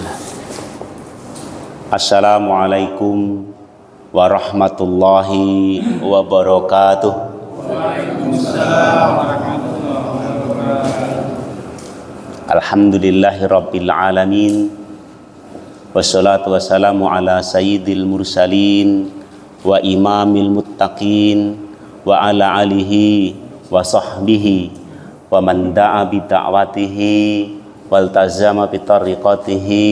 Bismillah. Assalamualaikum warahmatullahi wabarakatuh. Waalaikumsalam warahmatullahi wabarakatuh. Alhamdulillahi rabbil alamin. Wassalatu wassalamu ala sayyidil mursalin wa imamil muttaqin wa ala alihi wa sahbihi wa man da'a bi da'watihi waltazama bi tariqatihi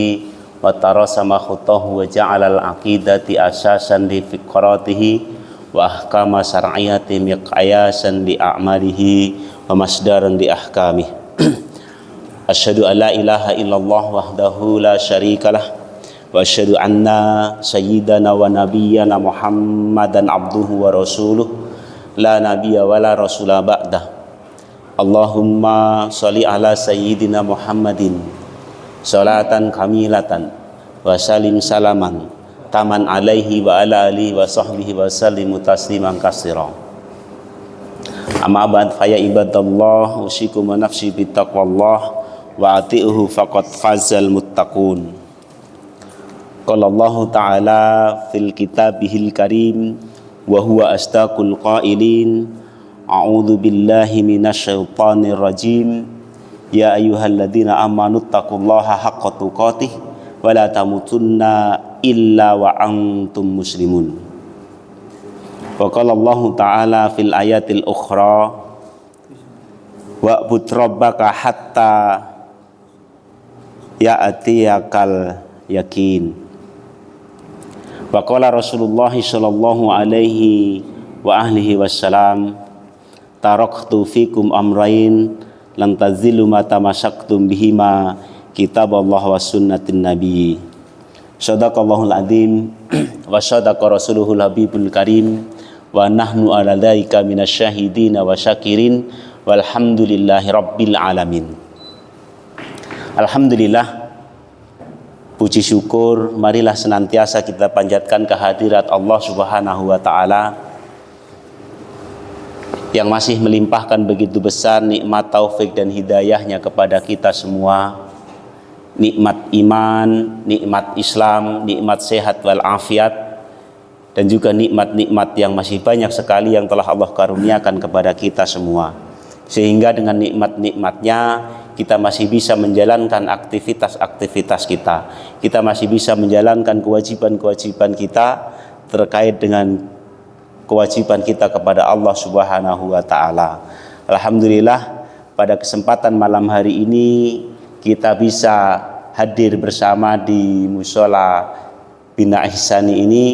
wa tarasama khutahu wa ja'ala al-aqidati asasan li fiqratihi wa ahkama syar'iyyati miqyasan li a'malihi wa masdaran li ahkamih. Asyhadu an la ilaha illallah wahdahu la syarikalah wa asyhadu anna sayyidana wa nabiyyana Muhammadan abduhu wa rasuluh la nabiyya wa la rasula ba'dah. Allahumma sholli ala sayyidina Muhammadin sholatan kamilatan wa salim salaman taman alaihi wa ala alihi wa sahbihi wa sallimu tasliman katsira. Amma ba'd, faya ibadallah, usikum wa nafsi bittaqwallah wa ati'uhu faqad fazal muttaqun. Qala Allah ta'ala fil kitabihil karim wa huwa asdaqul qailin. A'udzu billahi minasyaitonir rajim. Ya ayyuhalladzina amanu taqullaha haqqa tuqatih wa la tamutunna illa wa antum muslimun. Wa qala Allah ta'ala fil ayatil ukhra wa'bud rabbaka hatta ya'tiyakal yakin. Wa qala Rasulullah sallallahu alaihi wa alihi wasallam, taraktu fikum amrain lan tazilu ma tamassaktum bihima kitaballah wa sunnatin nabi. Shadaqallahul adzim wa shadaqa rasuluhul habibul karim wa nahnu ala dzalika minasyahidin wa syakirin walhamdulillahi rabbil alamin. Alhamdulillah, puji syukur marilah senantiasa kita panjatkan kehadirat Allah Subhanahu wa taala yang masih melimpahkan begitu besar nikmat taufik dan hidayahnya kepada kita semua. Nikmat iman, nikmat Islam, nikmat sehat wal afiat, dan juga nikmat-nikmat yang masih banyak sekali yang telah Allah karuniakan kepada kita semua. Sehingga dengan nikmat-nikmatnya kita masih bisa menjalankan aktivitas-aktivitas kita. Kita masih bisa menjalankan kewajiban-kewajiban kita terkait dengan kewajiban kita kepada Allah Subhanahu wa taala. Alhamdulillah, pada kesempatan malam hari ini kita bisa hadir bersama di Mushola Bina Ihsani ini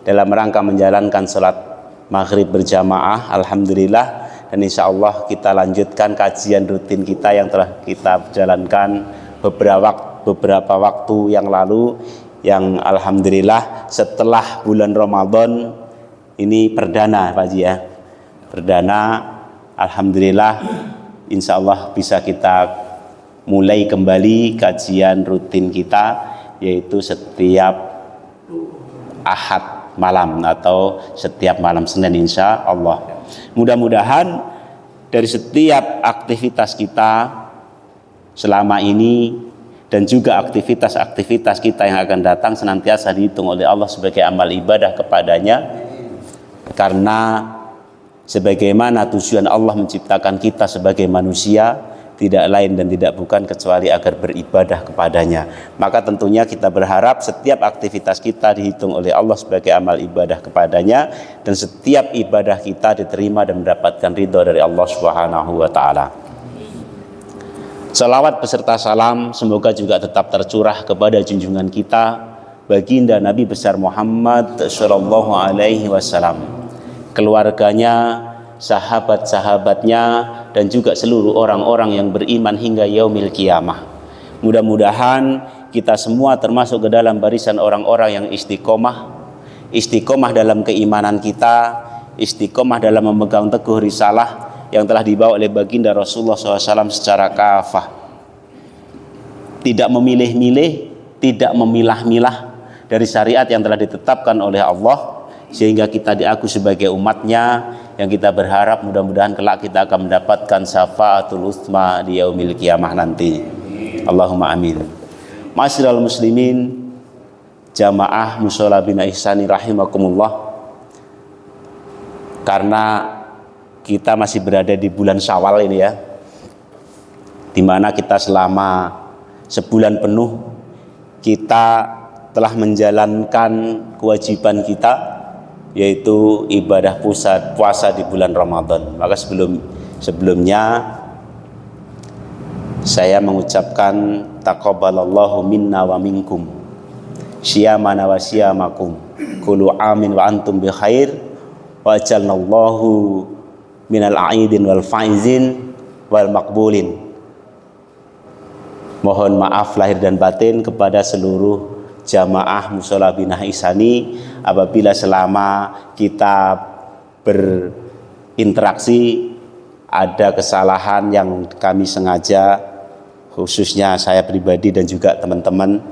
dalam rangka menjalankan sholat maghrib berjamaah. Alhamdulillah, dan insya Allah kita lanjutkan kajian rutin kita yang telah kita jalankan beberapa waktu yang lalu, yang alhamdulillah setelah bulan Ramadan ini perdana Pak Haji ya, perdana. Alhamdulillah, insya Allah bisa kita mulai kembali kajian rutin kita, yaitu setiap Ahad malam atau setiap malam Senin insya Allah. Mudah-mudahan dari setiap aktivitas kita selama ini dan juga aktivitas-aktivitas kita yang akan datang senantiasa dihitung oleh Allah sebagai amal ibadah kepadanya. Karena sebagaimana tujuan Allah menciptakan kita sebagai manusia, tidak lain dan tidak bukan kecuali agar beribadah kepadanya. Maka tentunya kita berharap setiap aktivitas kita dihitung oleh Allah sebagai amal ibadah kepadanya, dan setiap ibadah kita diterima dan mendapatkan ridho dari Allah Subhanahu wa ta'ala. Salawat beserta salam semoga juga tetap tercurah kepada junjungan kita baginda Nabi besar Muhammad sallallahu alaihi wasallam, keluarganya, sahabat-sahabatnya, dan juga seluruh orang-orang yang beriman hingga yaumil qiyamah. Mudah-mudahan kita semua termasuk ke dalam barisan orang-orang yang istiqomah dalam keimanan kita, istiqomah dalam memegang teguh risalah yang telah dibawa oleh baginda Rasulullah SAW secara kafah. Tidak memilih-milih, tidak memilah-milah dari syariat yang telah ditetapkan oleh Allah, sehingga kita diaku sebagai umatnya, yang kita berharap mudah-mudahan kelak kita akan mendapatkan syafaatul utsma di yaumil qiyamah nanti. Allahumma amin. Ma'asyiral muslimin, jamaah mushola Bina Ihsani rahimakumullah. Karena kita masih berada di bulan Syawal ini ya, dimana kita selama sebulan penuh kita telah menjalankan kewajiban kita, yaitu ibadah puasa di bulan Ramadan. Maka sebelumnya saya mengucapkan taqabbalallahu minna wa minkum syiyamana wa syiyamakum kullu amin wa antum bi khair wa ajalnallahu minal a'idin wal faizin wal makbulin. Mohon maaf lahir dan batin kepada seluruh jamaah mushola Bina Ihsani apabila selama kita berinteraksi ada kesalahan yang kami sengaja, khususnya saya pribadi dan juga teman-teman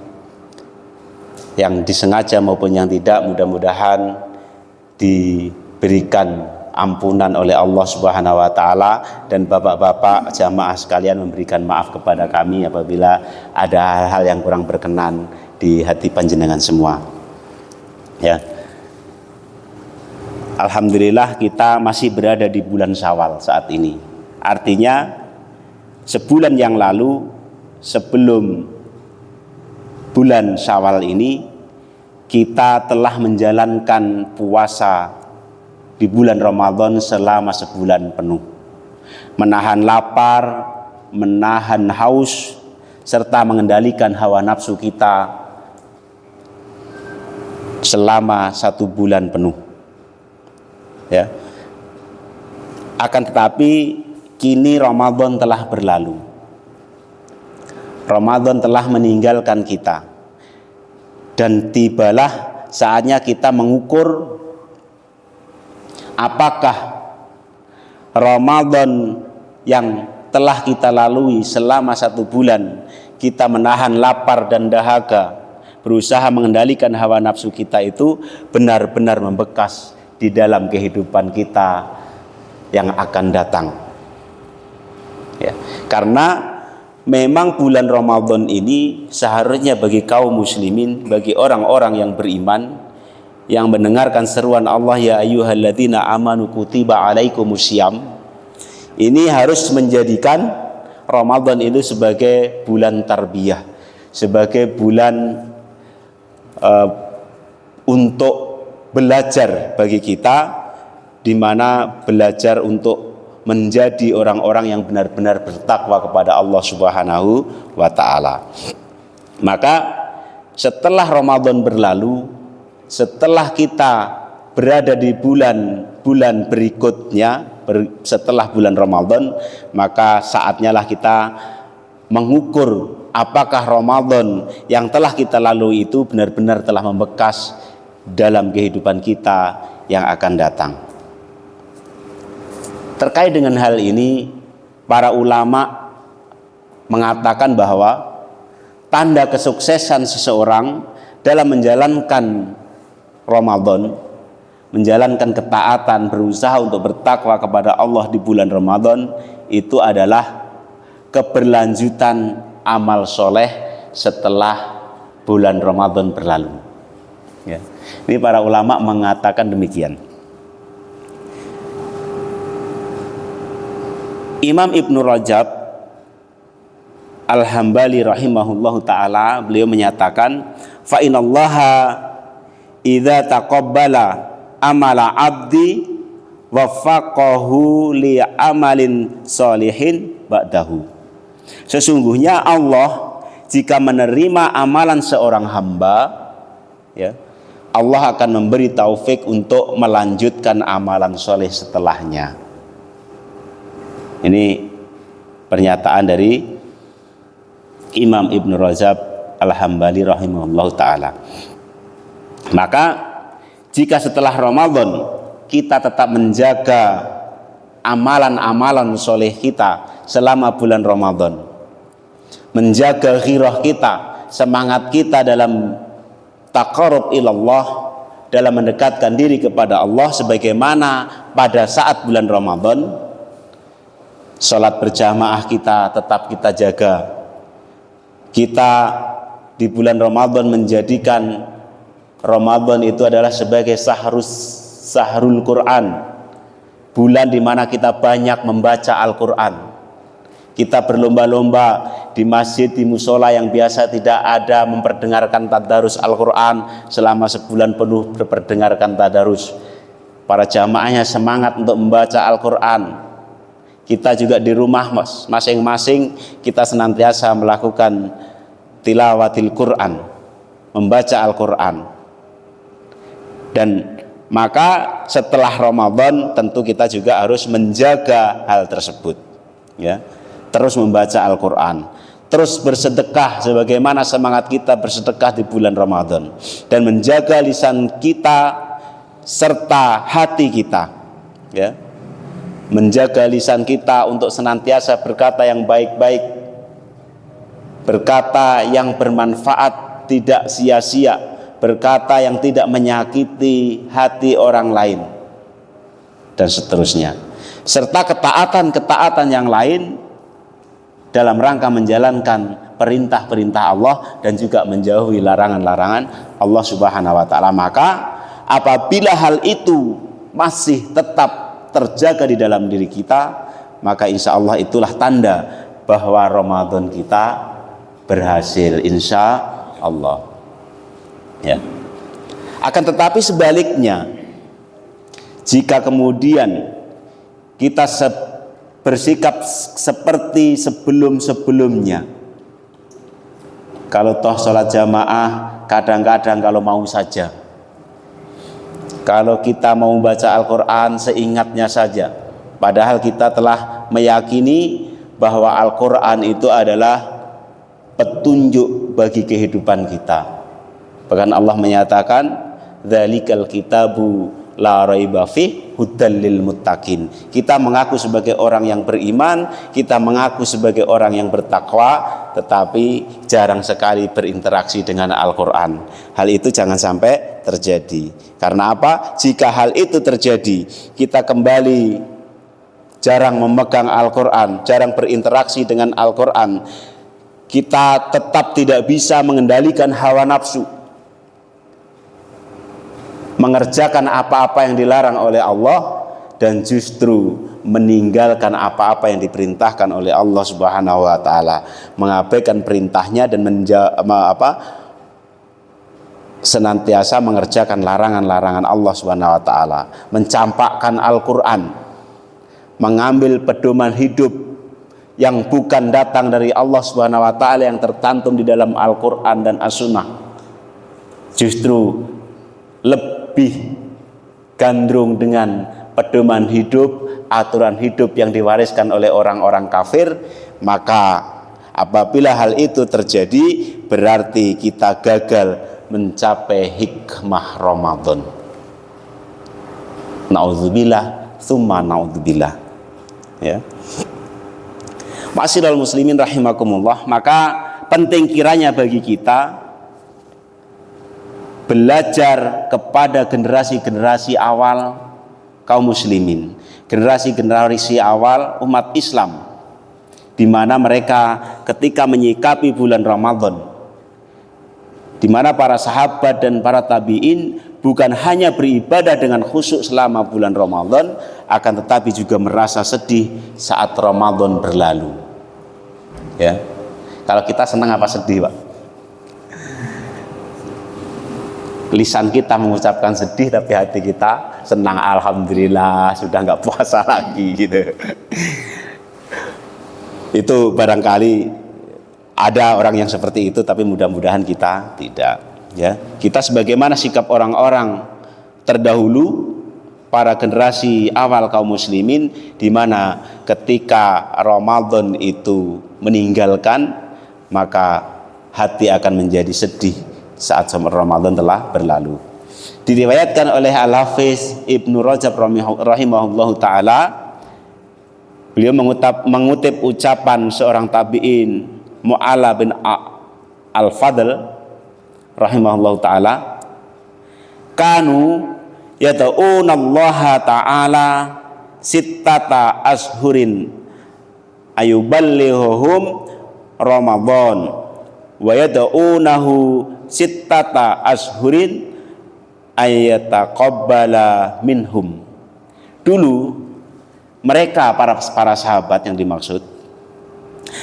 yang disengaja maupun yang tidak, mudah-mudahan diberikan ampunan oleh Allah Subhanahu wa taala, dan bapak-bapak jamaah sekalian memberikan maaf kepada kami apabila ada hal-hal yang kurang berkenan di hati panjenengan semua. Ya. Alhamdulillah kita masih berada di bulan Syawal saat ini. Artinya sebulan yang lalu sebelum bulan Syawal ini kita telah menjalankan puasa di bulan Ramadan selama sebulan penuh, menahan lapar, menahan haus, serta mengendalikan hawa nafsu kita selama 1 bulan penuh. Ya. Akan tetapi kini Ramadan telah berlalu. Ramadan telah meninggalkan kita. Dan tibalah saatnya kita mengukur apakah Ramadan yang telah kita lalui selama 1 bulan, kita menahan lapar dan dahaga, berusaha mengendalikan hawa nafsu kita itu benar-benar membekas di dalam kehidupan kita yang akan datang. Ya, karena memang bulan Ramadan ini seharusnya bagi kaum muslimin, bagi orang-orang yang beriman, yang mendengarkan seruan Allah, ya ayyuhalladzina amanu kutiba alaikumusiyam, ini harus menjadikan Ramadan itu sebagai bulan tarbiyah, sebagai bulan untuk belajar bagi kita, di mana belajar untuk menjadi orang-orang yang benar-benar bertakwa kepada Allah Subhanahu wa taala. Maka setelah Ramadan berlalu, setelah kita berada di bulan-bulan berikutnya setelah bulan Ramadan, maka saatnya lah kita mengukur apakah Ramadan yang telah kita lalui itu benar-benar telah membekas dalam kehidupan kita yang akan datang. Terkait dengan hal ini, para ulama mengatakan bahwa tanda kesuksesan seseorang dalam menjalankan Ramadan, menjalankan ketaatan, berusaha untuk bertakwa kepada Allah di bulan Ramadan, itu adalah keberlanjutan amal soleh setelah bulan Ramadan berlalu. Ya. Ini para ulama mengatakan demikian. Imam Ibnu Rajab Al-Hambali rahimahullahu ta'ala, beliau menyatakan, fa inallaha idza taqabbala amala abdi waffaqahu li amalin solihin ba'dahu. Sesungguhnya Allah jika menerima amalan seorang hamba, ya, Allah akan memberi taufik untuk melanjutkan amalan soleh setelahnya. Ini pernyataan dari Imam Ibnu Rajab Al-Hambali rahimahullah ta'ala. Maka jika setelah Ramadan kita tetap menjaga amalan-amalan soleh kita selama bulan Ramadan, menjaga ghirah kita, semangat kita dalam taqarrub ilallah, dalam mendekatkan diri kepada Allah sebagaimana pada saat bulan Ramadan, salat berjamaah kita tetap kita jaga, kita di bulan Ramadan menjadikan Ramadan itu adalah sebagai sahrul Quran, bulan di mana kita banyak membaca Al-Quran. Kita berlomba-lomba di masjid, di musola yang biasa tidak ada memperdengarkan tadarus Al-Quran selama sebulan penuh berperdengarkan tadarus. Para jamaahnya semangat untuk membaca Al-Quran. Kita juga di rumah masing-masing kita senantiasa melakukan tilawatil Quran, membaca Al-Quran. Dan maka setelah Ramadan tentu kita juga harus menjaga hal tersebut, ya. Terus membaca Al-Quran, terus bersedekah sebagaimana semangat kita bersedekah di bulan Ramadan, dan menjaga lisan kita serta hati kita, ya. Menjaga lisan kita untuk senantiasa berkata yang baik-baik, berkata yang bermanfaat, tidak sia-sia, berkata yang tidak menyakiti hati orang lain, dan seterusnya. Serta ketaatan-ketaatan yang lain dalam rangka menjalankan perintah-perintah Allah dan juga menjauhi larangan-larangan Allah Subhanahu wa taala. Maka apabila hal itu masih tetap terjaga di dalam diri kita, maka insya Allah itulah tanda bahwa Ramadan kita berhasil, insya Allah, ya. Akan tetapi sebaliknya, jika kemudian kita bersikap seperti sebelum-sebelumnya, kalau toh sholat jamaah kadang-kadang kalau mau saja, kalau kita mau baca Al-Quran seingatnya saja, padahal kita telah meyakini bahwa Al-Quran itu adalah petunjuk bagi kehidupan kita. Bahkan Allah menyatakan, "Dzalikal kitabu la raiba fih hudal lil muttaqin." Kita mengaku sebagai orang yang beriman, kita mengaku sebagai orang yang bertakwa, tetapi jarang sekali berinteraksi dengan Al-Quran. Hal itu jangan sampai terjadi. Karena apa? Jika hal itu terjadi, kita kembali jarang memegang Al-Quran, jarang berinteraksi dengan Al-Quran, kita tetap tidak bisa mengendalikan hawa nafsu, mengerjakan apa-apa yang dilarang oleh Allah, dan justru meninggalkan apa-apa yang diperintahkan oleh Allah Subhanahu wa taala, mengabaikan perintahnya dan senantiasa mengerjakan larangan-larangan Allah Subhanahu wa taala, mencampakkan Al-Quran, mengambil pedoman hidup yang bukan datang dari Allah Subhanahu wa taala yang tercantum di dalam Al-Quran dan As-Sunnah, justru lebih gandrung dengan pedoman hidup, aturan hidup yang diwariskan oleh orang-orang kafir. Maka apabila hal itu terjadi, berarti kita gagal mencapai hikmah Ramadan. Nauzubillah, tsumma naudzubillah, ya. Ma'asyiral muslimin rahimakumullah, maka penting kiranya bagi kita belajar kepada generasi-generasi awal kaum muslimin, generasi-generasi awal umat Islam, di mana mereka ketika menyikapi bulan Ramadan, di mana para sahabat dan para tabi'in bukan hanya beribadah dengan khusyuk selama bulan Ramadan, akan tetapi juga merasa sedih saat Ramadan berlalu, ya. Kalau kita senang apa sedih, Pak? Lisan kita mengucapkan sedih, tapi hati kita senang, alhamdulillah sudah nggak puasa lagi, gitu. Itu barangkali ada orang yang seperti itu, tapi mudah-mudahan kita tidak, ya. Kita sebagaimana sikap orang-orang terdahulu, para generasi awal kaum muslimin, di mana ketika Ramadan itu meninggalkan, maka hati akan menjadi sedih saat Ramadan telah berlalu. Diriwayatkan oleh Al-Hafiz Ibnu Rajab rahimahullahu taala, beliau mengutip ucapan seorang tabi'in, Mu'alla bin Al-Fadl rahimahullahu taala, kanu yad'unallaha ta'ala sittata ashhurin ayuballighuhum Ramadan wa yad'unahu sittata ashurin ayyataqabbala minhum. Dulu mereka para sahabat yang dimaksud,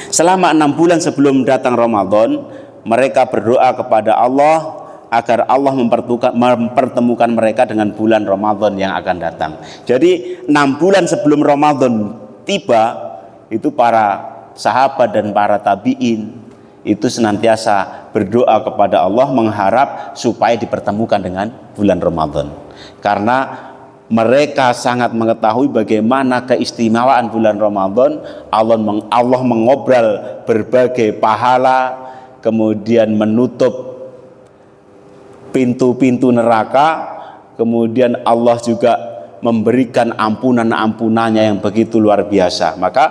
selama 6 bulan sebelum datang Ramadan, mereka berdoa kepada Allah agar Allah mempertemukan mereka dengan bulan Ramadan yang akan datang. Jadi 6 bulan sebelum Ramadan tiba, itu para sahabat dan para tabi'in itu senantiasa berdoa kepada Allah mengharap supaya dipertemukan dengan bulan Ramadan. Karena mereka sangat mengetahui bagaimana keistimewaan bulan Ramadan. Allah mengobrol berbagai pahala, kemudian menutup pintu-pintu neraka, kemudian Allah juga memberikan ampunan-ampunannya yang begitu luar biasa. Maka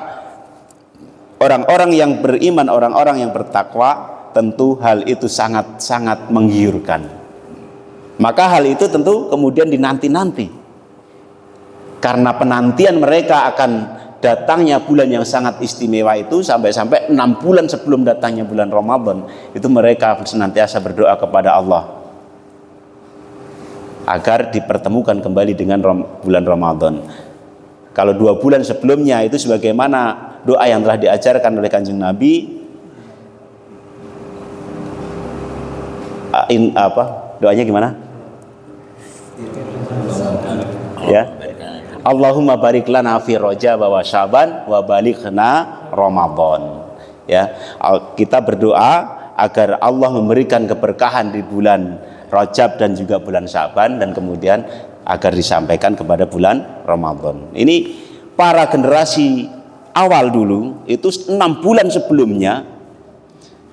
orang-orang yang beriman, orang-orang yang bertakwa, tentu hal itu sangat-sangat menggiurkan. Maka hal itu tentu kemudian dinanti-nanti, karena penantian mereka akan datangnya bulan yang sangat istimewa itu, sampai-sampai 6 bulan sebelum datangnya bulan Ramadan itu mereka senantiasa berdoa kepada Allah agar dipertemukan kembali dengan bulan Ramadan. Kalau 2 bulan sebelumnya itu sebagaimana doa yang telah diajarkan oleh Kanjeng Nabi, doanya gimana? Ya, Allahumma barik lana fi Rajab wa Syaban wa balighna Ramadan. Ya, kita berdoa agar Allah memberikan keberkahan di bulan Rajab dan juga bulan Syaban, dan kemudian agar disampaikan kepada bulan Ramadan. Ini para generasi awal dulu itu 6 bulan sebelumnya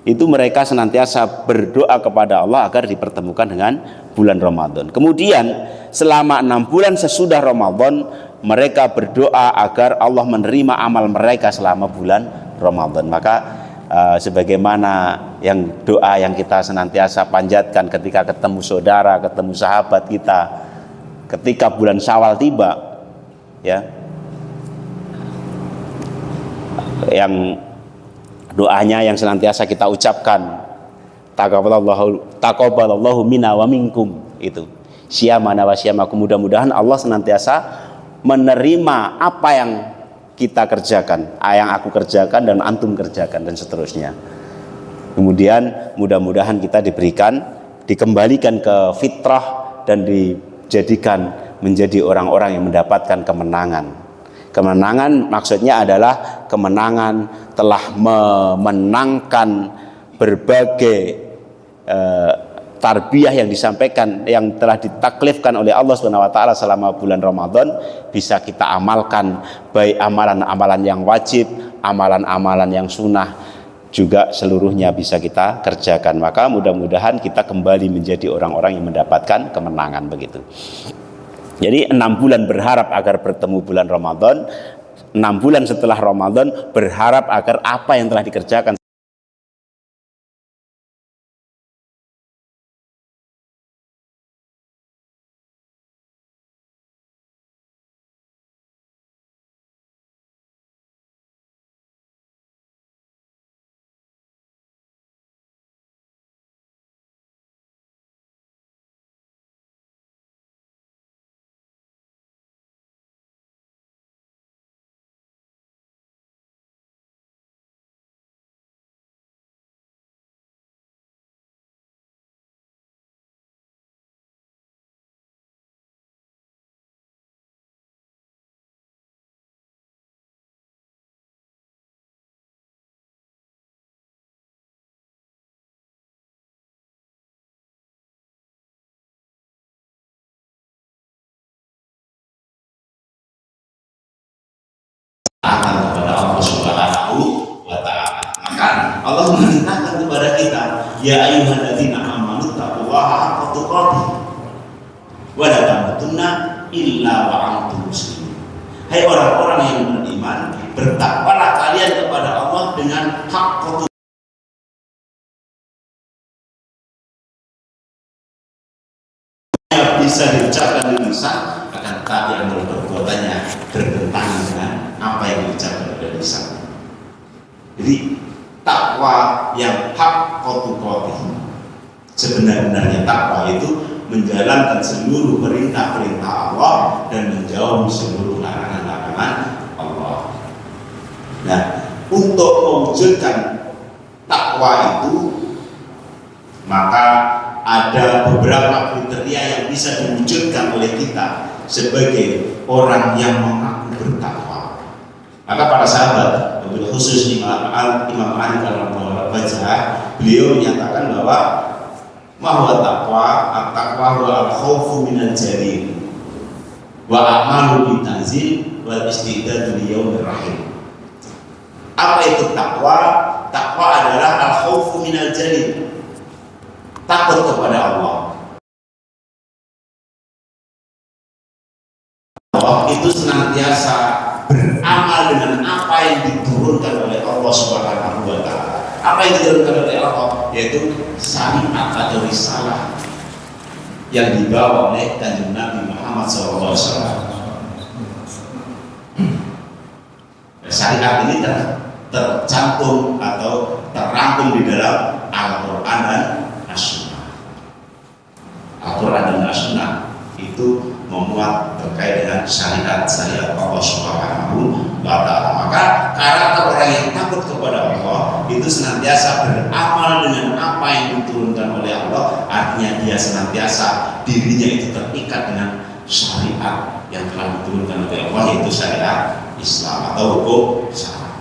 itu mereka senantiasa berdoa kepada Allah agar dipertemukan dengan bulan Ramadan. Kemudian selama 6 bulan sesudah Ramadan mereka berdoa agar Allah menerima amal mereka selama bulan Ramadan. Maka sebagaimana yang doa yang kita senantiasa panjatkan ketika ketemu saudara, ketemu sahabat kita, ketika bulan Syawal tiba, ya, yang doanya yang senantiasa kita ucapkan, taqabbalallahu minna wa minkum, itu syamana wa syamakum, mudah-mudahan Allah senantiasa menerima apa yang kita kerjakan, yang aku kerjakan dan antum kerjakan, dan seterusnya. Kemudian mudah-mudahan kita dikembalikan ke fitrah dan dijadikan menjadi orang-orang yang mendapatkan kemenangan. Kemenangan maksudnya adalah kemenangan telah memenangkan berbagai tarbiyah yang disampaikan, yang telah ditaklifkan oleh Allah SWT selama bulan Ramadan, bisa kita amalkan, baik amalan-amalan yang wajib, amalan-amalan yang sunnah, juga seluruhnya bisa kita kerjakan. Maka mudah-mudahan kita kembali menjadi orang-orang yang mendapatkan kemenangan, begitu. Jadi 6 bulan berharap agar bertemu bulan Ramadan, 6 bulan setelah Ramadan berharap agar apa yang telah dikerjakan kepada Allah Subhanahu wa Ta'ala. Maka Allah memerintahkan kepada kita, ya ayyuhalladzina amanu taqullaha haqqa tuqatih wa la tamutunna illa wa antum muslimun. Hai orang-orang yang beriman, bertakwalah kalian kepada Allah dengan haqqa tuqatih. Bisa diucapkan di lisan, akan tetapi amal perbuatannya bertentangan dengan apa yang diucapkan oleh lisan. Jadi takwa yang hak tuqatih. Sebenar-benarnya takwa itu menjalankan seluruh perintah-perintah Allah dan menjauhi seluruh larangan-larangan Allah. Nah, untuk mewujudkan takwa itu maka ada beberapa kriteria yang bisa diwujudkan oleh kita sebagai orang yang mengaku bertakwa. Maka para sahabat, wabil khusus Imam Ali radhiyallahu anhu, beliau menyatakan bahwa mahwa taqwa, at-taqwa wa al-khawfu minal jalil wa a'malu bitanzil wal istidadu li yaumir rahim. Apa itu takwa? Takwa adalah al-khawfu minal jalil, takut kepada Allah. Allah itu senantiasa beramal dengan apa yang diturunkan oleh Allah Subhanahu wa taala. Apa yang diturunkan oleh Allah yaitu syariat atau risalah yang dibawa oleh Kanjeng Nabi Muhammad SAW. Syariat ini tercantum atau terangkum di dalam Al-Quran dan As-Sunnah. Al-Quran dan As-Sunnah itu memuat terkait dengan syariat Allah Subhanahu wa taala. Maka karakter orang yang takut kepada Allah itu senantiasa beramal dengan apa yang diturunkan oleh Allah. Artinya dia senantiasa dirinya itu terikat dengan syariat yang telah diturunkan oleh Allah, yaitu syariat Islam atau hukum syara.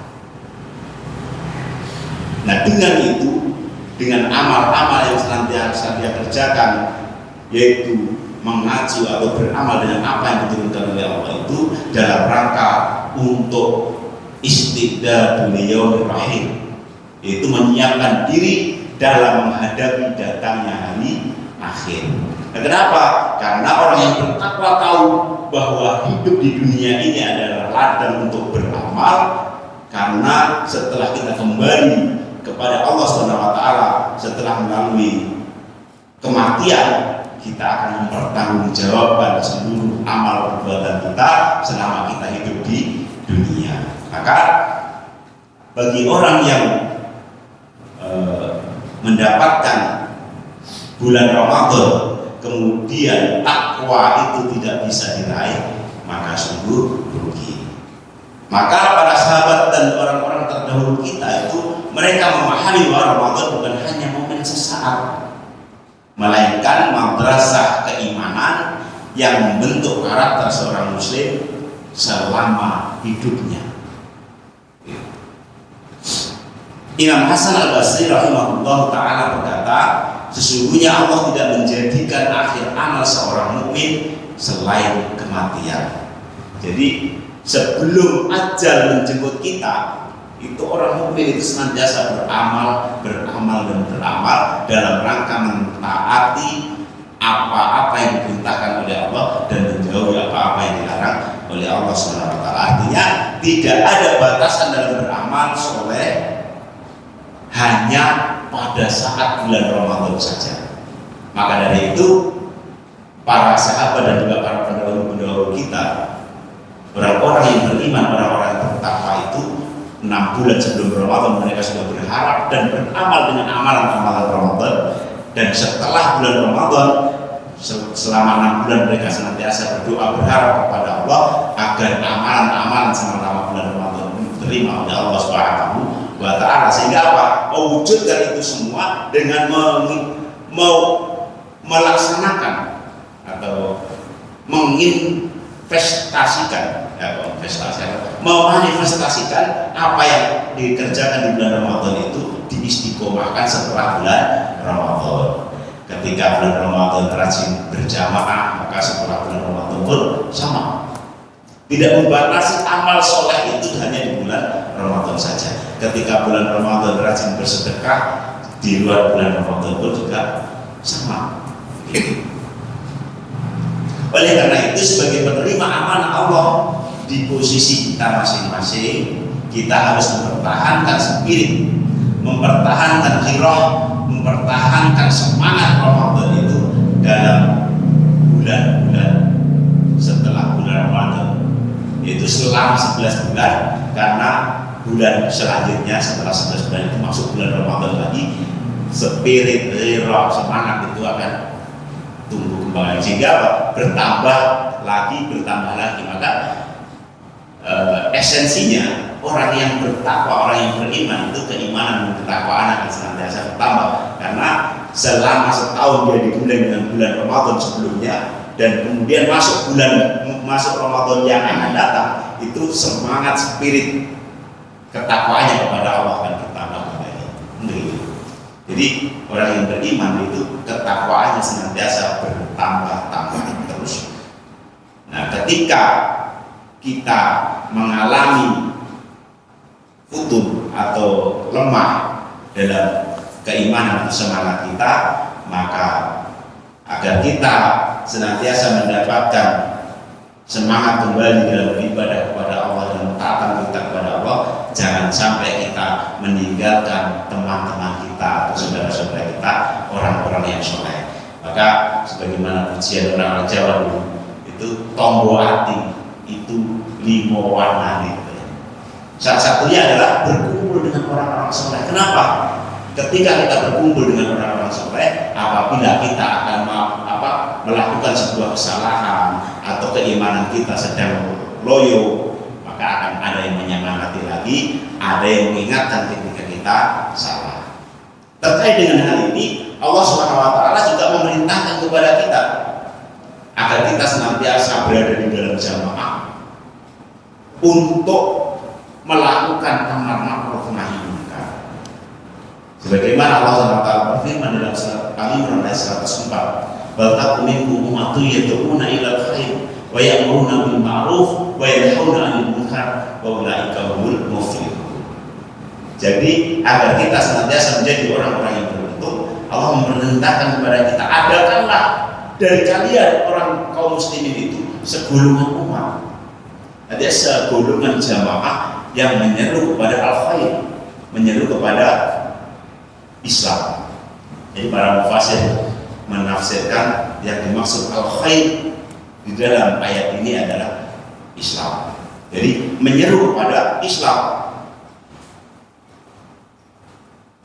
Nah, dengan itu, dengan amal-amal yang senantiasa dia kerjakan, yaitu mengacu atau beramal dengan apa yang diturunkan oleh Allah itu dalam rangka untuk istiqdad yaumir rahim, yaitu menyiapkan diri dalam menghadapi datangnya hari akhir. Nah, kenapa? Karena orang yang bertakwa tahu bahwa hidup di dunia ini adalah ladang untuk beramal, karena setelah kita kembali kepada Allah SWT, setelah melalui kematian, kita akan mempertanggungjawabkan seluruh amal perbuatan kita selama kita hidup di dunia. Maka bagi orang yang mendapatkan bulan Ramadan kemudian takwa itu tidak bisa diraih, maka sungguh rugi. Maka para sahabat dan orang-orang terdahulu kita itu mereka memahami bahwa Ramadan bukan hanya momen sesaat, melainkan madrasah keimanan yang membentuk karakter seorang muslim selama hidupnya. Imam Hasan Al-Basri rahimahullah ta'ala berkata, sesungguhnya Allah tidak menjadikan akhir amal seorang mukmin selain kematian. Jadi sebelum ajal menjemput kita, itu orang mukmin itu senantiasa beramal dalam rangka mentaati apa-apa yang diperintahkan oleh Allah dan menjauhi apa-apa yang dilarang oleh Allah Subhanahu wa taala. Artinya tidak ada batasan dalam beramal soleh hanya pada saat bulan Ramadan saja. Maka dari itu para sahabat dan juga para pendahulu kita, orang-orang yang beriman, orang-orang yang bertakwa itu 6 bulan sebelum Ramadan mereka sudah berharap dan beramal dengan amalan-amalan Ramadan, dan setelah bulan Ramadan selama 6 bulan mereka senantiasa berdoa berharap kepada Allah agar amalan-amalan selama bulan Ramadan diterima oleh Allah Subhanahu wa taala. Sehingga apa? Mewujudkan itu semua dengan melaksanakan atau menginvestasikan, memanifestasikan apa yang dikerjakan di bulan Ramadan itu diistiqomahkan setelah bulan Ramadan. Ketika bulan Ramadan rajin berjamaah, maka setelah bulan Ramadan pun sama. Tidak membatasi amal soleh itu hanya di bulan Ramadan saja. Ketika bulan Ramadan rajin bersedekah, di luar bulan Ramadan pun juga sama. Oleh karena itu, sebagai penerima amanah Allah di posisi kita masing-masing, kita harus mempertahankan spirit, mempertahankan khirah, mempertahankan semangat Ramadan itu dalam bulan-bulan setelah bulan Ramadan, yaitu selama 11 bulan. Karena bulan selanjutnya setelah 11 bulan itu masuk bulan Ramadan lagi, spirit, roh, semangat itu akan tumbuh kembali sehingga bertambah lagi. Maka esensinya orang yang bertakwa, orang yang beriman itu keimanan dan ketakwaan akan senantiasa bertambah, karena selama setahun dia dimulai dengan bulan Ramadan sebelumnya dan kemudian masuk Ramadan yang akan datang, itu semangat spirit ketakwaannya kepada Allah akan bertambah kembali. Jadi orang yang beriman itu ketakwaannya senantiasa bertambah terus. Nah, ketika kita mengalami futur atau lemah dalam keimanan atau semangat kita, maka agar kita senantiasa mendapatkan semangat kembali dalam beribadah kepada Allah dan taatan kita kepada Allah, jangan sampai kita meninggalkan teman-teman kita atau saudara-saudara kita, orang-orang yang soleh. Maka sebagaimana pujian orang Jawa dulu, itu tombo hati itu 5 warna gitu. Salah satunya adalah berkumpul dengan orang-orang soleh. Kenapa? Ketika kita berkumpul dengan orang-orang soleh, apabila kita akan melakukan sebuah kesalahan atau keimanan kita sedang loyo, maka akan ada yang menyemangati lagi, ada yang mengingatkan ketika kita salah. Terkait dengan hal ini, Allah SWT juga memerintahkan kepada kita agar kita senantiasa berada di dalam jamaah untuk melakukan amar ma'ruf nahi munkar. Sebagaimana Allah SWT berfirman dalam surat Al-Imran ayat 104, "Bal takum minkum ummatun yad'una ilal khair wa ya'muruna bil ma'ruf wa yanhauna 'anil munkar wa ulaika humul muflihun." Jadi agar kita senantiasa menjadi orang-orang yang beruntung, Allah memerintahkan kepada kita, adakanlah dari kalian orang kaum muslimin itu segolongan umat, ada segolongan jamaah yang menyeru kepada al-khair, menyeru kepada Islam. Jadi para mufassir menafsirkan yang dimaksud al-khair di dalam ayat ini adalah Islam. Jadi menyeru kepada Islam.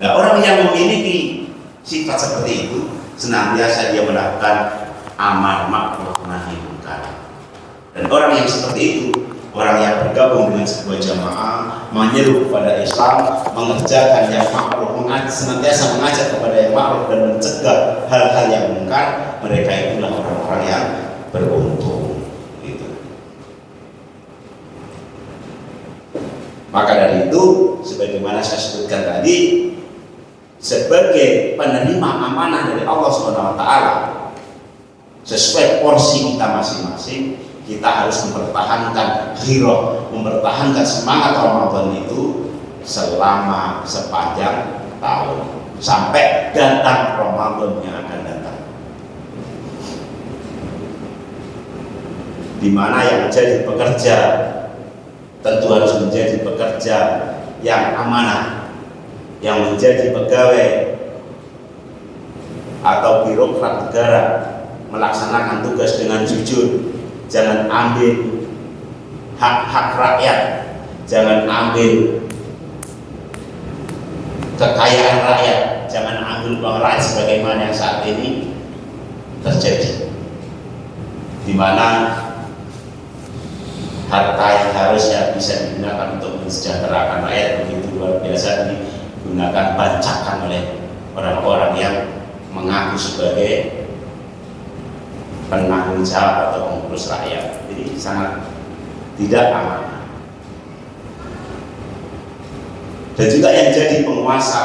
Nah, orang yang memiliki sifat seperti itu senantiasa dia melakukan amar ma'ruf nahi munkar. Dan orang yang seperti itu, orang yang bergabung dengan sebuah jamaah, menyeru kepada Islam, mengerjakan yang ma'ruf, senantiasa mengajak kepada yang ma'ruf dan mencegah hal-hal yang munkar, mereka itulah orang-orang yang beruntung. Gitu. Maka dari itu, sebagaimana saya sebutkan tadi, sebagai penerima amanah dari Allah SWT, sesuai porsi kita masing-masing, kita harus mempertahankan ghirah, mempertahankan semangat Ramadan itu selama sepanjang tahun sampai datang Ramadan yang akan datang, di mana yang menjadi pekerja tentu harus menjadi pekerja yang amanah, yang menjadi pegawai atau birokrat negara, melaksanakan tugas dengan jujur, jangan ambil hak-hak rakyat, jangan ambil kekayaan rakyat, jangan ambil uang rakyat sebagaimana yang saat ini terjadi, di mana harta yang harusnya bisa digunakan untuk mensejahterakan rakyat begitu luar biasa digunakan bancakan oleh orang-orang yang mengaku sebagai penanggung jawab atau pengurus rakyat. Jadi sangat tidak aman. Dan juga yang jadi penguasa,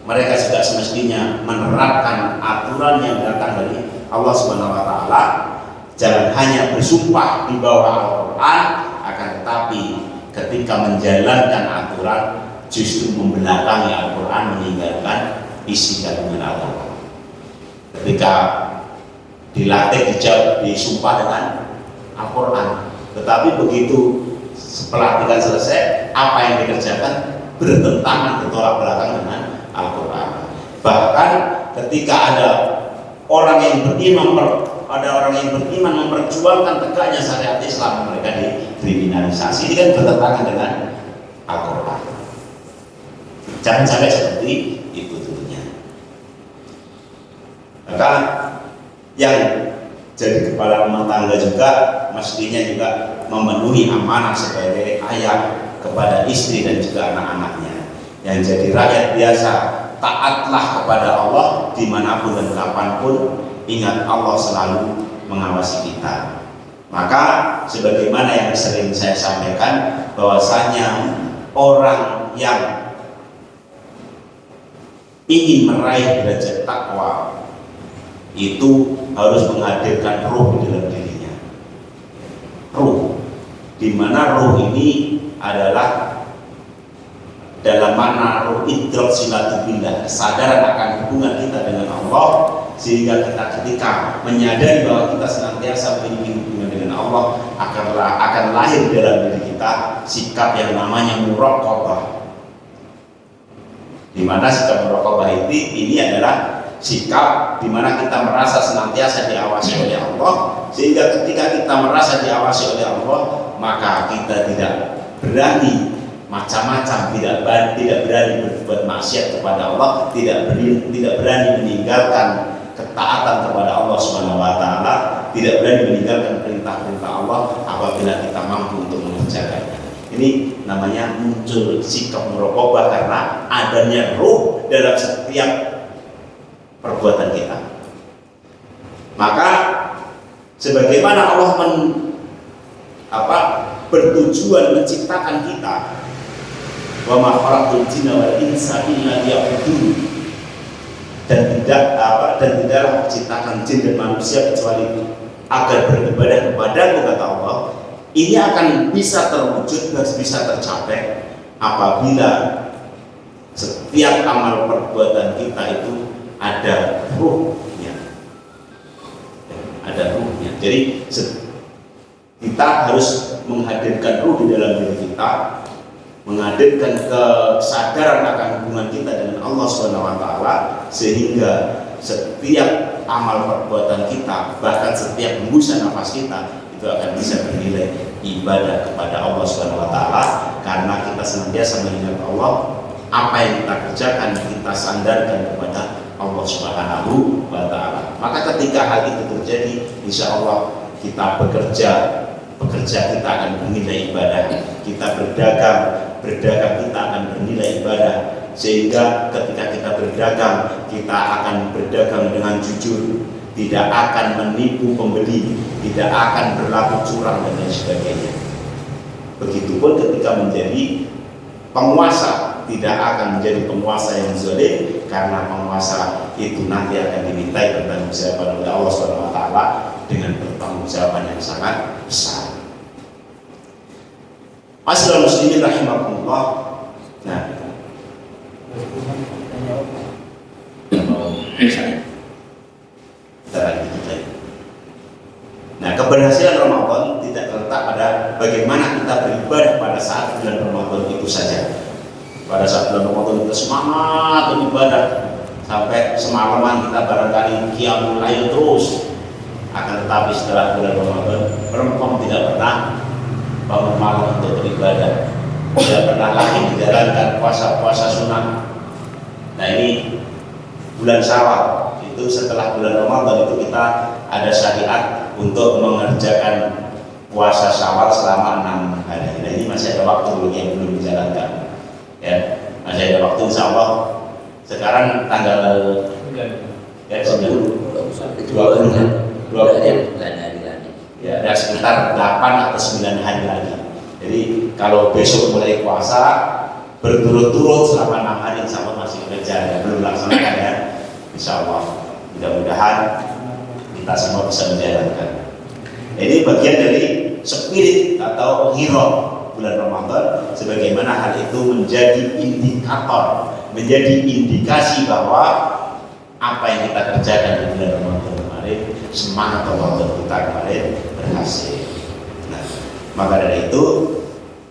mereka juga semestinya menerapkan aturan yang datang dari Allah Subhanahu wa taala. Jangan hanya bersumpah di bawah Al-Qur'an, akan tetapi ketika menjalankan aturan justru membelakangi Al-Qur'an, meninggalkan isi kandungan Al-Qur'an. Ketika dilatih, dijawab, disumpah dengan Al-Quran, tetapi begitu pelantikan selesai, apa yang dikerjakan bertentangan, bertolak belakang dengan Al-Quran. Bahkan ketika ada orang yang beriman memperjuangkan tegaknya syariat Islam, mereka dikriminalisasi. Ini kan bertentangan dengan Al-Quran. Jangan sampai seperti itu tentunya. Maka yang jadi kepala rumah tangga juga mestinya juga memenuhi amanah sebagai ayah kepada istri dan juga anak-anaknya. Yang jadi rakyat biasa, taatlah kepada Allah dimanapun dan kapanpun. Ingat Allah selalu mengawasi kita. Maka sebagaimana yang sering saya sampaikan, bahwasanya orang yang ingin meraih derajat takwa itu harus menghadirkan ruh di dalam dirinya. Ruh, di mana ruh ini adalah dalam makna ruh idrak silatubillah, kesadaran akan hubungan kita dengan Allah, sehingga kita ketika menyadari bahwa kita senantiasa memiliki hubungan dengan Allah, akan lahir dalam diri kita sikap yang namanya muraqabah. Di mana sikap muraqabah ini adalah sikap di mana kita merasa senantiasa diawasi oleh Allah, sehingga ketika kita merasa diawasi oleh Allah, maka kita tidak berani macam-macam, tidak berani berbuat maksiat kepada Allah, tidak berani meninggalkan ketaatan kepada Allah Subhanahu wa taala, tidak berani meninggalkan perintah-perintah Allah apabila kita mampu untuk mengerjakannya. Ini namanya muncul sikap muraqabah karena adanya ruh dalam setiap perbuatan kita. Maka sebagaimana Allah bertujuan menciptakan kita, wa ma khalaqtul jinna wal insa illa liya'budun, dan tidaklah menciptakan jin dan manusia kecuali agar beribadah kepadaku, kata Allah. Ini akan bisa terwujud dan bisa tercapai apabila setiap amal perbuatan kita itu ada ruhnya. Ada ruhnya. Jadi kita harus menghadirkan ruh di dalam diri kita, menghadirkan kesadaran akan hubungan kita dengan Allah Subhanahu wa taala, sehingga setiap amal perbuatan kita, bahkan setiap hembusan nafas kita itu akan bisa bernilai ibadah kepada Allah Subhanahu wa taala, karena kita senantiasa mengingat Allah. Apa yang kita kerjakan kita sandarkan kepada Allah Subhanahu wa taala. Maka ketika hal itu terjadi, insya Allah kita bekerja kita akan bernilai ibadah. Kita berdagang kita akan bernilai ibadah. Sehingga ketika kita berdagang, kita akan berdagang dengan jujur, tidak akan menipu pembeli, tidak akan berlaku curang dan lain sebagainya. Begitupun ketika menjadi penguasa, tidak akan menjadi penguasa yang zalim, karena penguasa itu nanti akan dimintai pertanggungjawaban oleh Allah Subhanahu wa taala dengan pertanggungjawaban yang sangat besar. Asal muslimin rahimakumullah. Nah, keberhasilan Ramadan tidak terletak pada bagaimana kita beribadah pada saat bulan Ramadan itu saja. Pada saat bulan Ramadan kita semangat beribadah sampai semalaman kita barangkali qiyamul lail terus. Akan tetapi setelah bulan Ramadan, perempuan tidak pernah bangun malam untuk beribadah, tidak pernah lagi menjalankan puasa-puasa sunnah. Nah, ini bulan Syawal itu, setelah bulan Ramadan itu kita ada syariat untuk mengerjakan puasa Syawal selama 6 hari. Nah, ini masih ada waktu bagi yang belum dijalankan. Ya, masih ada waktu, insya Allah. Sekarang tanggal 20 ya, ada sekitar 8 atau 9 hari lagi. Jadi kalau besok mulai puasa berturut-turut selama 6 hari, insya Allah masih kerja ya, belum laksanakan ya. Insya Allah, mudah-mudahan kita semua bisa menjalankan. Ini bagian dari spirit atau hero bulan Ramadan, sebagaimana hal itu menjadi indikator, menjadi indikasi bahwa apa yang kita kerjakan di bulan Ramadan kemarin, semangat Ramadan kita kemarin berhasil. Nah, maka dari itu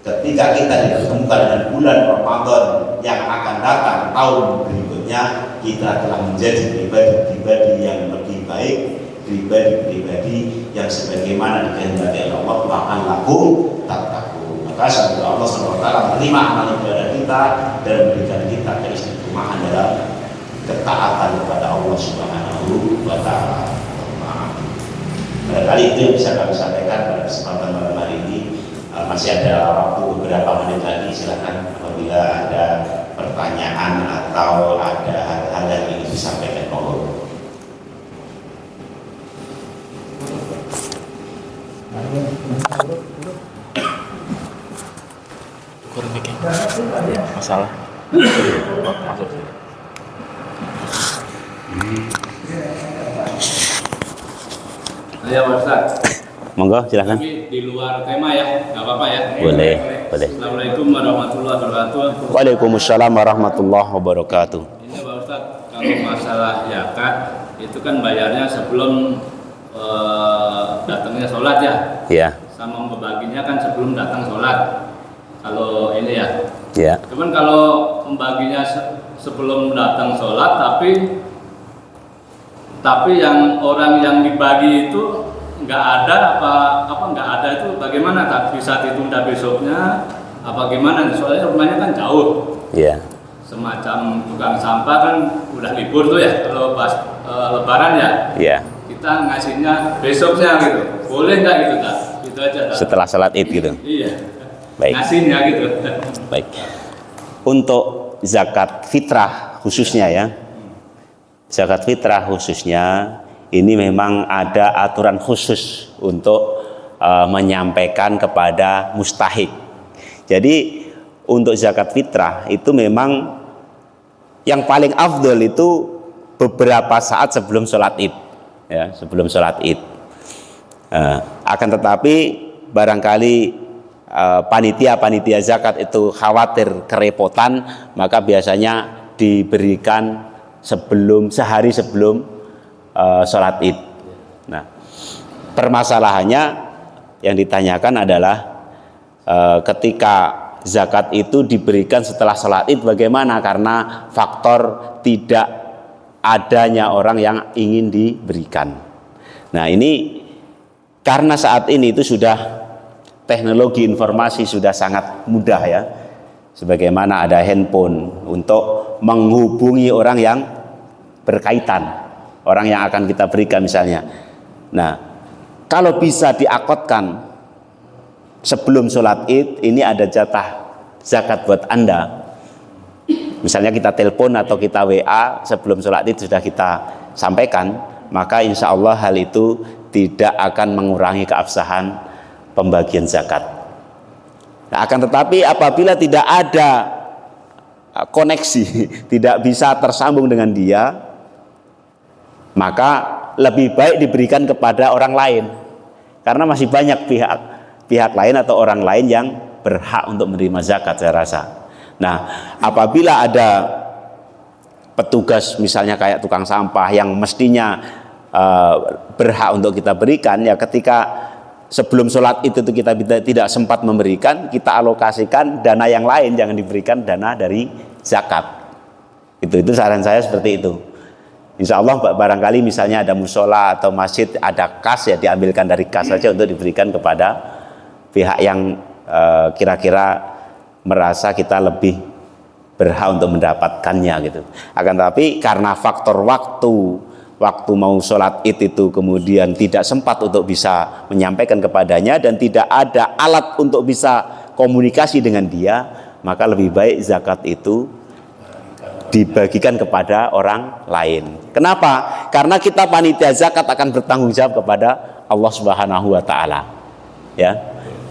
ketika kita ditemukan dengan bulan Ramadan yang akan datang tahun berikutnya, kita telah menjadi pribadi-pribadi yang lebih baik, pribadi-pribadi yang sebagaimana dikehendaki Allah, maka lakum tattaqun. Maka semoga Allah SWT menerima amal ibadah kita dan memberikan kita keistiqomahan dalam ketaatan kepada Allah Subhanahu wa Ta'ala. Barangkali itu yang bisa kami sampaikan pada kesempatan malam hari ini. Masih ada waktu beberapa menit lagi, silakan apabila ada pertanyaan atau ada hal-hal yang ingin disampaikan. Kurang bikin masalah masuk. Ya Pak Ustaz. Monggo silakan. Tapi di luar tema ya, nggak apa-apa ya. Boleh. Assalamualaikum warahmatullahi wabarakatuh. Waalaikumsalam warahmatullahi wabarakatuh. Ini Pak Ustaz, kalau masalah zakat itu kan bayarnya sebelum datangnya sholat ya. Ya. Sama membaginya kan sebelum datang sholat. Kalau ini ya. Ya. Cuman kalau membaginya sebelum datang sholat, tapi yang orang yang dibagi itu nggak ada apa nggak ada itu bagaimana? Tapi saat itu udah besoknya apa gimana? Soalnya rumahnya kan jauh. Ya. Semacam tukang sampah kan udah libur tuh ya kalau pas lebaran ya. Ya. Kita ngasihnya besoknya gitu. Boleh nggak gitu tak? Itu aja tak? Setelah salat Id gitu. Iya. Baik. Ngasihnya gitu. Baik. Untuk zakat fitrah khususnya ya. Zakat fitrah khususnya ini memang ada aturan khusus untuk menyampaikan kepada mustahik. Jadi untuk zakat fitrah itu memang yang paling afdol itu beberapa saat sebelum sholat Id, ya, sebelum sholat Id. Akan tetapi barangkali panitia zakat itu khawatir kerepotan, maka biasanya diberikan sehari sebelum sholat Id. Nah, permasalahannya yang ditanyakan adalah ketika zakat itu diberikan setelah sholat Id bagaimana? Karena faktor tidak adanya orang yang ingin diberikan. Nah, ini karena saat ini itu sudah teknologi informasi sudah sangat mudah ya. Sebagaimana ada handphone untuk menghubungi orang yang berkaitan, orang yang akan kita berikan misalnya. Nah, kalau bisa diakotkan sebelum sholat Id, ini ada jatah zakat buat Anda. Misalnya kita telepon atau kita WA sebelum sholat Id sudah kita sampaikan, maka insya Allah hal itu tidak akan mengurangi keabsahan pembagian zakat. Nah, akan tetapi apabila tidak ada koneksi, tidak bisa tersambung dengan dia, maka lebih baik diberikan kepada orang lain, karena masih banyak pihak lain atau orang lain yang berhak untuk menerima zakat saya rasa. Nah, apabila ada petugas misalnya kayak tukang sampah yang mestinya berhak untuk kita berikan, ya ketika sebelum sholat itu kita tidak sempat memberikan, kita alokasikan dana yang lain, jangan diberikan dana dari zakat. Itu saran saya seperti itu. Insya Allah barangkali misalnya ada musola atau masjid ada kas, ya diambilkan dari kas saja untuk diberikan kepada pihak yang kira-kira merasa kita lebih berhak untuk mendapatkannya gitu. Akan tapi karena faktor waktu mau sholat Id itu kemudian tidak sempat untuk bisa menyampaikan kepadanya dan tidak ada alat untuk bisa komunikasi dengan dia, maka lebih baik zakat itu dibagikan kepada orang lain. Kenapa? Karena kita panitia zakat akan bertanggung jawab kepada Allah Subhanahu wa Ta'ala. Ya,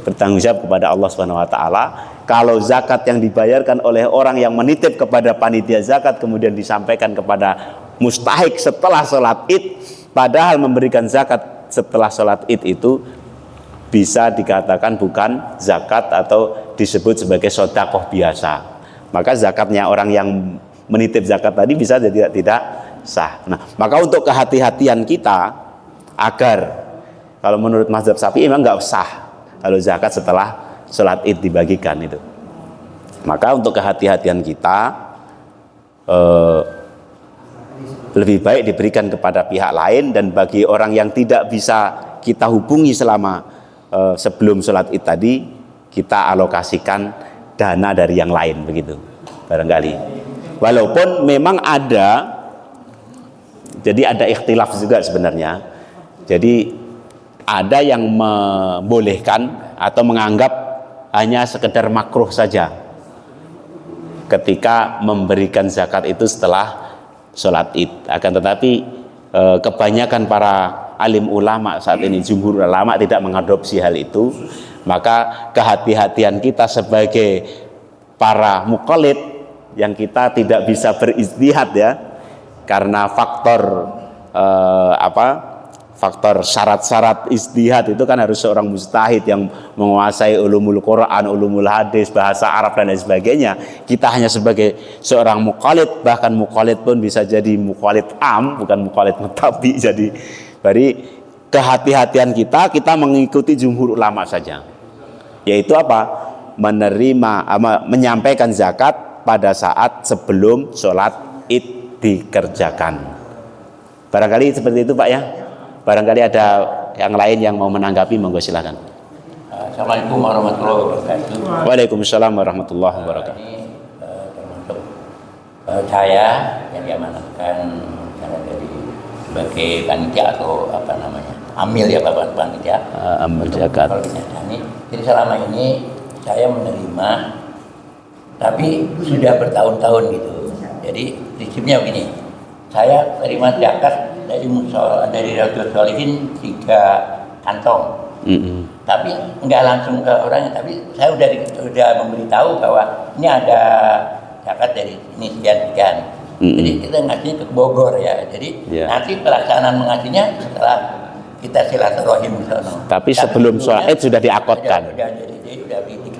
bertanggung jawab kepada Allah Subhanahu wa Ta'ala. Kalau zakat yang dibayarkan oleh orang yang menitip kepada panitia zakat kemudian disampaikan kepada mustahik setelah sholat Id, padahal memberikan zakat setelah sholat Id itu bisa dikatakan bukan zakat atau disebut sebagai sedekah biasa. Maka zakatnya orang yang menitip zakat tadi bisa jadi tidak sah. Nah, maka untuk kehati-hatian kita agar kalau menurut mazhab Syafi'i memang nggak sah kalau zakat setelah sholat Id dibagikan itu. Maka untuk kehati-hatian kita lebih baik diberikan kepada pihak lain, dan bagi orang yang tidak bisa kita hubungi selama sebelum sholat Id tadi, kita alokasikan dana dari yang lain begitu barangkali. Walaupun memang ada, jadi ada ikhtilaf juga sebenarnya. Jadi ada yang membolehkan atau menganggap hanya sekedar makruh saja ketika memberikan zakat itu setelah sholat id. Akan tetapi kebanyakan para alim ulama saat ini, jumhur ulama tidak mengadopsi hal itu. Maka kehati-hatian kita sebagai para muqallid yang kita tidak bisa berijtihad ya, karena faktor faktor syarat-syarat ijtihad itu kan harus seorang mujtahid yang menguasai ulumul Quran, ulumul hadis, bahasa Arab dan lain sebagainya. Kita hanya sebagai seorang muqallid, bahkan muqallid pun bisa jadi muqallid am, bukan muqallid mutabi. Jadi dari kehati-hatian kita mengikuti jumhur ulama saja. Yaitu apa? Menyampaikan zakat pada saat sebelum sholat id dikerjakan. Barangkali seperti itu Pak ya. Barangkali ada yang lain yang mau menanggapi, monggo silakan. Assalamualaikum warahmatullahi wabarakatuh. Waalaikumsalam warahmatullahi wabarakatuh. Ini termasuk saya yang diamanatkan dari sebagai panitia atau apa namanya, amil ya Bapak panitia. Amil zakat. Jadi selama ini saya menerima, tapi sudah bertahun-tahun gitu. Jadi prinsipnya begini, saya terima zakat dari Rasul Solihin 3 kantong. Tapi nggak langsung ke orangnya, tapi saya udah memberitahu bahwa ini ada zakat dari ini sekian. Jadi kita ngasihnya ke Bogor ya. Jadi nanti pelaksanaan mengasihnya setelah kita silaturahim di sana. Tapi sebelum sholat id sudah diakotkan.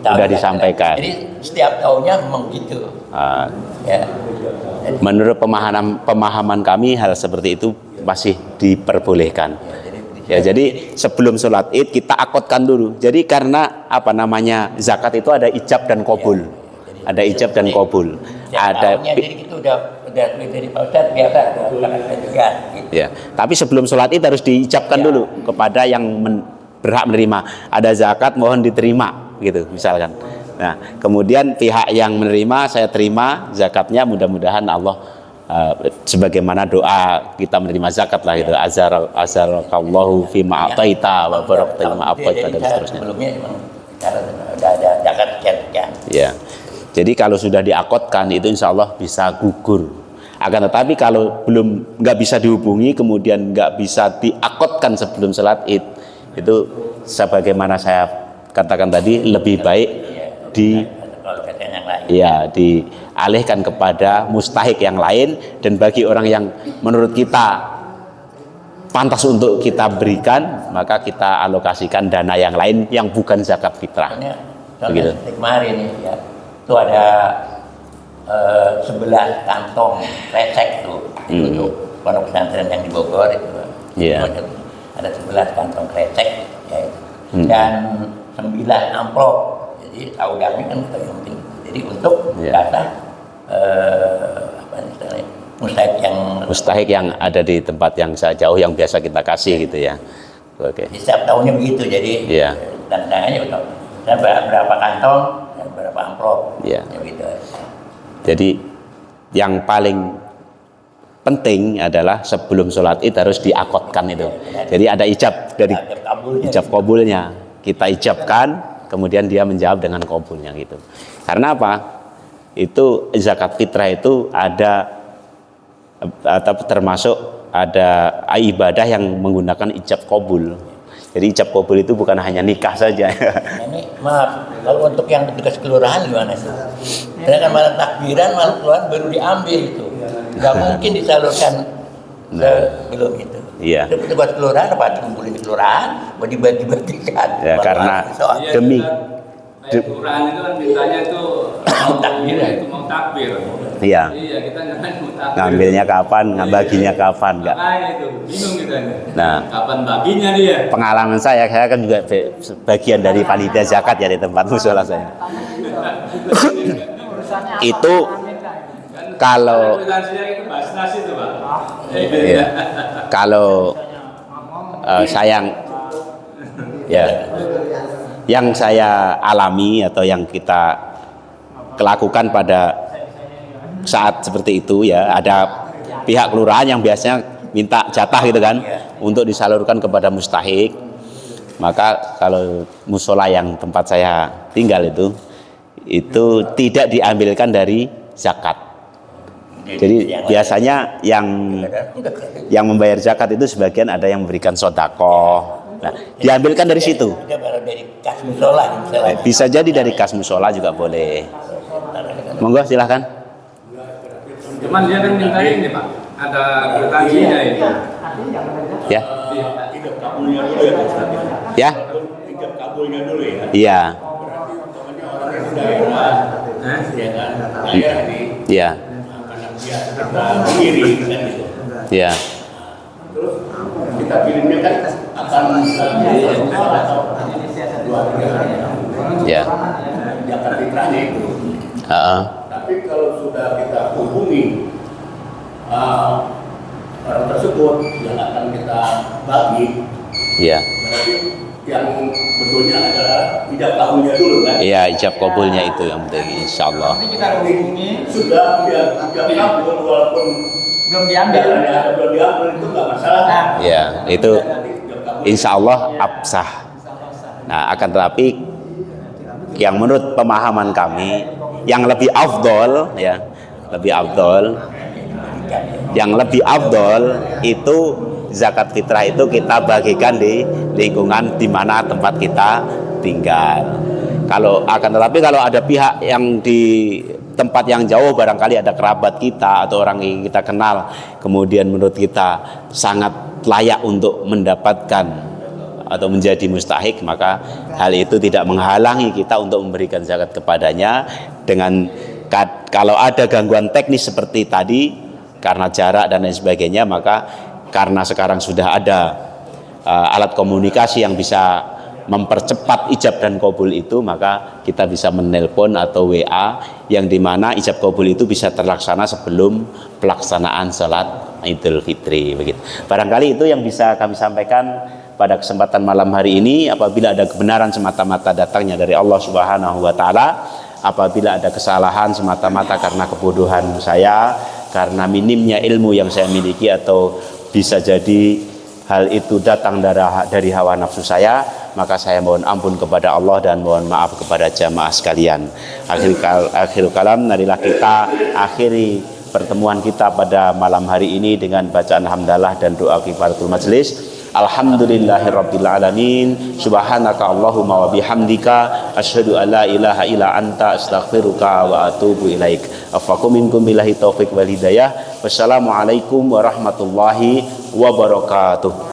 Sudah disampaikan. Jadi setiap tahunnya memang gitu. Ya. Menurut pemahaman kami hal seperti itu masih diperbolehkan. Ya, jadi sebelum sholat id kita akotkan dulu. Jadi karena zakat itu ada ijab dan qabul. Ada ijab dan qabul. Ada. Jadi kita udah dari Pak Ustadz biasa juga. Ya, tapi sebelum sholat id harus diijabkan dulu kepada yang berhak menerima. Ada zakat mohon diterima, gitu misalkan. Nah, kemudian pihak yang menerima saya terima zakatnya, mudah-mudahan Allah sebagaimana doa kita menerima zakat lah gitu. Azarakallahu fi ma'ataita wa barakta ma afaita dan seterusnya. Sebelumnya memang udah ada zakat sekian. Ya. Jadi kalau sudah diakotkan itu insya Allah bisa gugur. Akan tetapi kalau belum, nggak bisa dihubungi, kemudian nggak bisa diakotkan sebelum sholat id, itu sebagaimana saya katakan tadi lebih baik dialihkan kepada mustahik yang lain, dan bagi orang yang menurut kita pantas untuk kita berikan, maka kita alokasikan dana yang lain yang bukan zakat fitrah. Begitu. Kemarin ya, itu ada 11 kantong kresek tuh untuk pondok pesantren yang di Bogor itu. Ada 11 kantong kresek ya, dan 9 amplop. Jadi tahu kami kan penting. Jadi untuk data mustahik yang ada di tempat yang jauh yang biasa kita kasih gitu ya. Oke. Setiap tahunnya begitu. Jadi tantangannya untuk berapa kantong dan berapa amplop. Ya. Gitu. Jadi yang paling penting adalah sebelum sholat id harus diakotkan itu. Jadi ada ijab dari ijab qabulnya. Kita ijabkan, kemudian dia menjawab dengan qabulnya gitu. Karena apa? Itu zakat fitrah itu ada atau termasuk ada ibadah yang menggunakan ijab qabul. Jadi ijab qabul itu bukan hanya nikah saja. Ini maaf, kalau untuk yang tugas kelurahan gimana sih? Karena kan malam takbiran, malam kelurahan baru diambil itu. Gak mungkin disalurkan sebelum itu. Iya. Tugas kelurahan apa dikumpulin di kelurahan, mau dibagi-bagikan. Ya, karena demi kelurahan itu kan mintanya itu mau takbir, itu mau takbir. Iya. Iya, kita jangan mau takbir. Ngambilnya kapan, baginya kapan, enggak? Nah, itu bingung kita. Nah, kapan baginya dia? Pengalaman saya kan juga bagian dari panitia zakat ya di tempat mushola saya. Itu kalau kalau sayang ya yang saya alami atau yang kita lakukan pada saat seperti itu ya, ada pihak kelurahan yang biasanya minta jatah gitu kan untuk disalurkan kepada mustahik. Maka kalau musola yang tempat saya tinggal itu tidak diambilkan dari zakat. Jadi biasanya yang membayar zakat itu sebagian ada yang memberikan sodakoh. Nah, diambilkan dari situ. Dari kas musola. Bisa jadi dari kas musola juga boleh. Monggo silahkan. Cuman dia kan minta ini Pak, ada kwitansinya itu. Ya. Ijab kabulnya dulu ya Pak Ustadz. Ya. Ijab kabulnya dulu ya. Iya. Pokoknya orang yang daerah, ya kan, daerah di Iya. karena biasa kita kirim kan gitu. Iya. Terus kita kirimnya kan akan atau 2-3 hari. Iya. Zakat fitrahnya itu. Heeh. Tapi kalau sudah kita hubungi orang tersebut yang akan kita bagi, Iya. berarti yang betulnya adalah ijab kabulnya dulu kan? Iya, ijab kabulnya itu yang penting insyaallah. Nanti kita hubungi, Sudah ijab kabul walaupun belum diambil. belum diambil itu nggak masalah. Iya, itu insyaallah absah. Nah, akan tetapi yang menurut pemahaman kami yang lebih afdol ya, yang lebih afdol itu zakat fitrah itu kita bagikan di lingkungan di mana tempat kita tinggal. Kalau ada pihak yang di tempat yang jauh, barangkali ada kerabat kita atau orang yang kita kenal, kemudian menurut kita sangat layak untuk mendapatkan atau menjadi mustahik, maka hal itu tidak menghalangi kita untuk memberikan zakat kepadanya. Dengan kalau ada gangguan teknis seperti tadi karena jarak dan lain sebagainya, maka karena sekarang sudah ada alat komunikasi yang bisa mempercepat ijab dan kabul itu, maka kita bisa menelpon atau WA yang dimana ijab kabul itu bisa terlaksana sebelum pelaksanaan sholat Idul Fitri begitu. Barangkali itu yang bisa kami sampaikan pada kesempatan malam hari ini. Apabila ada kebenaran semata-mata datangnya dari Allah Subhanahu wa taala, apabila ada kesalahan semata-mata karena kebodohan saya, karena minimnya ilmu yang saya miliki, atau bisa jadi hal itu datang dari hawa nafsu saya, maka saya mohon ampun kepada Allah dan mohon maaf kepada jamaah sekalian. Akhir kalam, marilah kita akhiri pertemuan kita pada malam hari ini dengan bacaan hamdalah dan doa kifaratul majlis. Alhamdulillahirabbil alamin. Subhanaka Allahumma wa bihamdika asyhadu an la ilaha illa anta astaghfiruka wa atubu ilaik. Afakum minkum billahi taufik wal hidayah. Wassalamualaikum warahmatullahi wabarakatuh.